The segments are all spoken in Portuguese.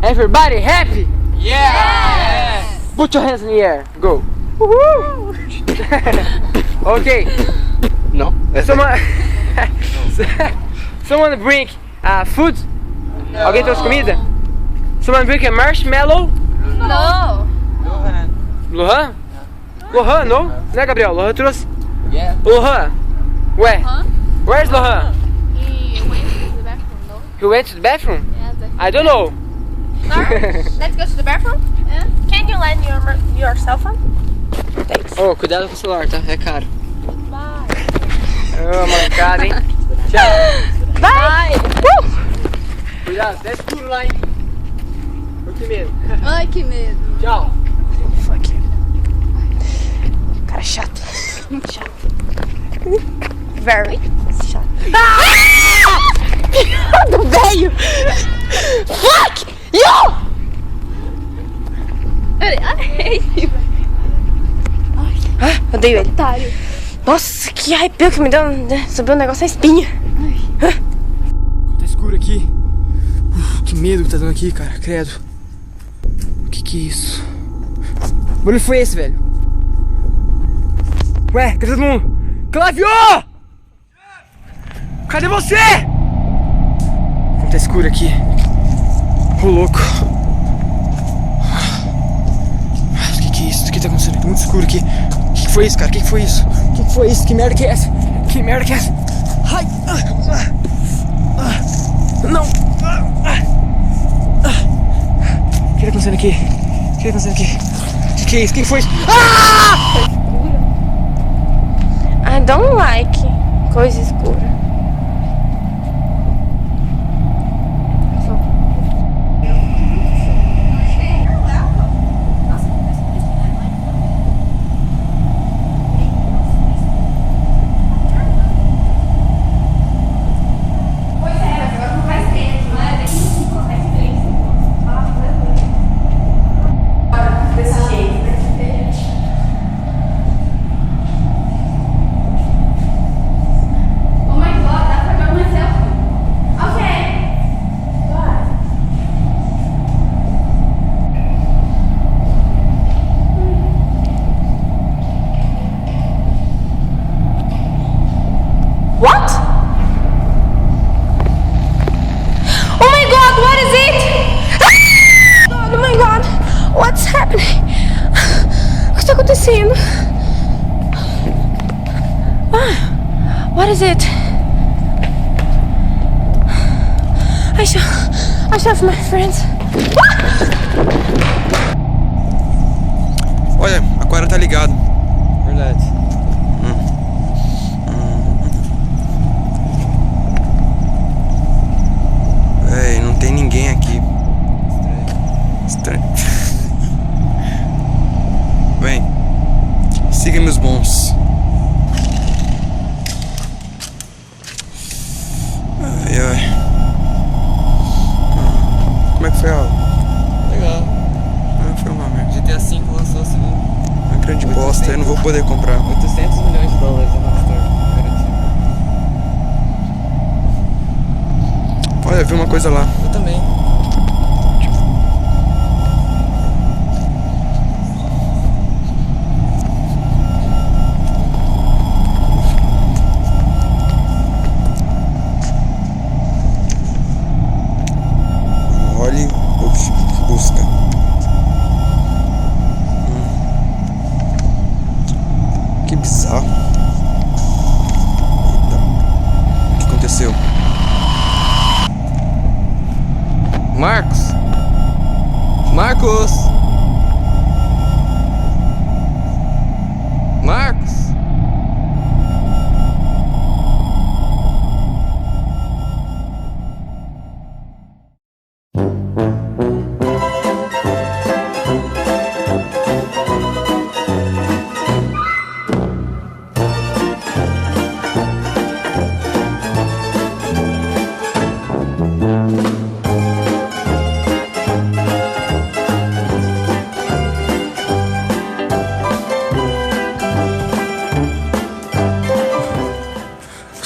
Everybody happy? Yeah! Put your hands in the air. Go. Okay. Não. Someone bring food? Alguém trouxe comida? Someone bring a marshmallow? No. Lohan? Lohan, não? Né, Gabriel? Lohan trouxe? Yeah. Lohan? Where? Where's Lohan? He went to the bathroom, no? He went to the bathroom? Yeah, I don't know. Let's go to the bathroom? Yeah. Can you lend your cell phone? Thanks. Oh, cuidado com o celular, tá? É caro. Bye. Oh, mancada, hein? Tchau. Bye. Cuidado, desce tudo lá, hein? Tô com medo. Ai, que medo. Tchau. Fuck you. Cara chato. Muito chato. Very chato. Do velho. Fuck you! I hate you. Odeio ele. Otário. Nossa, que arrepio que me deu. Subiu um negócio na espinha. Tá escuro aqui. Que medo que tá dando aqui, cara. Credo. O que é isso? Que barulho foi esse, velho? Ué, cadê todo mundo? Clavio! Cadê você? Como tá escuro aqui. Ô, louco. O que é isso? O que tá acontecendo aqui? Muito escuro aqui. O que foi isso, cara? O que foi isso? O que foi isso? Que merda que é essa? Que merda que é essa? Ai! Não! O que tá acontecendo aqui? O que tá acontecendo aqui? O que é isso? O que foi isso? Ah! I don't like coisa escura. What? Oh my god, what is it? Oh my god, what's happening? O que está acontecendo? What is it? I shot my friends. Olha, a quadra tá ligada. Verdade. Véi, não tem ninguém aqui. Estranho. Vem. Siga meus bons. Ai, ai. Como é que foi a aula? Legal. Foi uma merda. GTA V lançou assim, Uma grande bosta, eu não vou poder comprar. 800 milhões de dólares no Rockstar. Garantido. Olha, vi uma coisa lá. Eu também. Olhe o que busca. Que bizarro. Eita. O que aconteceu? Marcos! Marcos! Marcos!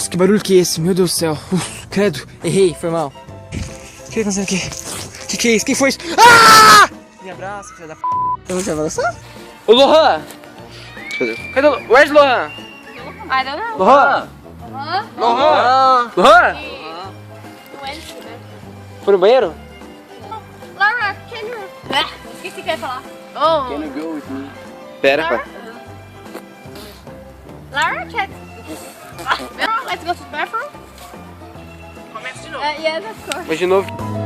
Que barulho que é esse? Meu Deus do céu. Credo, errei, foi mal. O que tá acontecendo aqui? Que é isso? Quem foi isso? Ah! Me abraça, filha da p. Eu não te abraçar? Ô Lohan! Cadê o... Where's Lohan? I don't know. Lohan! Lohan! Lohan! Foi no banheiro? Laura, can you... Esqueci o que eu ia falar. Oh. Can you go with me? Pera, Laura? pá. Laura, cat. Let's go to the bathroom. Começa de novo. Yes, of course. Mas de novo.